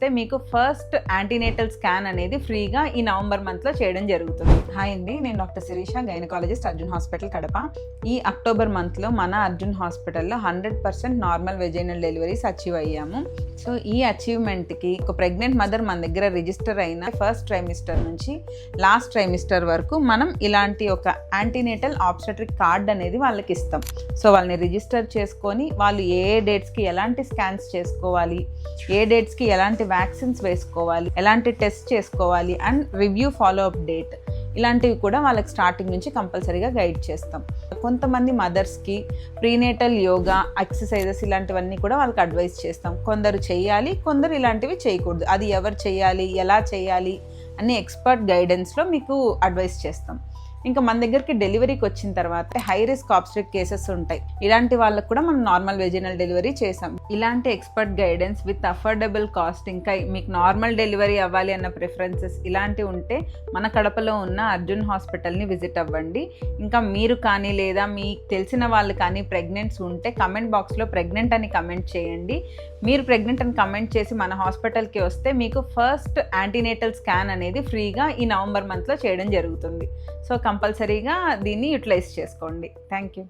వస్తే మీకు first antenatal scan అనేది ఫ్రీగా ఈ నవంబర్ మంత్లో చేయడం జరుగుతుంది. హాయ్ అండి, నేను doctor Shirisha, gynaecologist, Arjun hospital Kadapa. ఈ అక్టోబర్ మంత్లో మన అర్జున్ హాస్పిటల్లో 100% నార్మల్ వెజైనల్ డెలివరీస్ అచీవ్ అయ్యాము. సో ఈ అచీవ్మెంట్కి ఒక ప్రెగ్నెంట్ మదర్ మన దగ్గర రిజిస్టర్ అయిన ఫస్ట్ ట్రైమిస్టర్ నుంచి లాస్ట్ ట్రైమిస్టర్ వరకు మనం ఇలాంటి ఒక యాంటీనేటల్ ఆబ్స్టెట్రిక్ కార్డ్ అనేది వాళ్ళకి ఇస్తాం. సో వాళ్ళని రిజిస్టర్ చేసుకొని వాళ్ళు ఏ డేట్స్కి ఎలాంటి స్కాన్స్ చేసుకోవాలి, ఏ డేట్స్కి ఎలాంటి వ్యాక్సిన్స్ వేసుకోవాలి, ఎలాంటి టెస్ట్ చేసుకోవాలి and review follow up date ఇలాంటివి కూడా వాళ్ళకి స్టార్టింగ్ నుంచి కంపల్సరీగా గైడ్ చేస్తాం. కొంతమంది మదర్స్కి ప్రీనేటల్ యోగా, ఎక్సర్సైజెస్ ఇలాంటివన్నీ కూడా వాళ్ళకి అడ్వైస్ చేస్తాం. కొందరు చేయాలి, కొందరు ఇలాంటివి చేయకూడదు. అది ఎవరు చేయాలి, ఎలా చేయాలి అన్ని ఎక్స్పర్ట్ గైడెన్స్లో మీకు అడ్వైస్ చేస్తాం. ఇంకా మన దగ్గరికి డెలివరీకి వచ్చిన తర్వాత హై రిస్క్ ఆబ్స్టెట్రిక్ కేసెస్ ఉంటాయి. ఇలాంటి వాళ్ళకు కూడా మనం నార్మల్ వెజినల్ డెలివరీ చేసాం. ఇలాంటి expert guidance with affordable cost, ఇంకా మీకు నార్మల్ డెలివరీ అవ్వాలి అన్న ప్రిఫరెన్సెస్ ఇలాంటివి ఉంటే మన కడపలో ఉన్న అర్జున్ హాస్పిటల్ని విజిట్ అవ్వండి. ఇంకా మీరు కానీ లేదా మీకు తెలిసిన వాళ్ళు కానీ ప్రెగ్నెంట్స్ ఉంటే కమెంట్ బాక్స్లో ప్రెగ్నెంట్ అని కమెంట్ చేయండి. మీరు ప్రెగ్నెంట్ అని కమెంట్ చేసి మన హాస్పిటల్కి వస్తే మీకు ఫస్ట్ యాంటీనేటల్ స్కాన్ అనేది ఫ్రీగా ఈ నవంబర్ మంత్లో చేయడం జరుగుతుంది. సో కంపల్సరీగా దీన్ని యూటిలైజ్ చేసుకోండి. Thank you.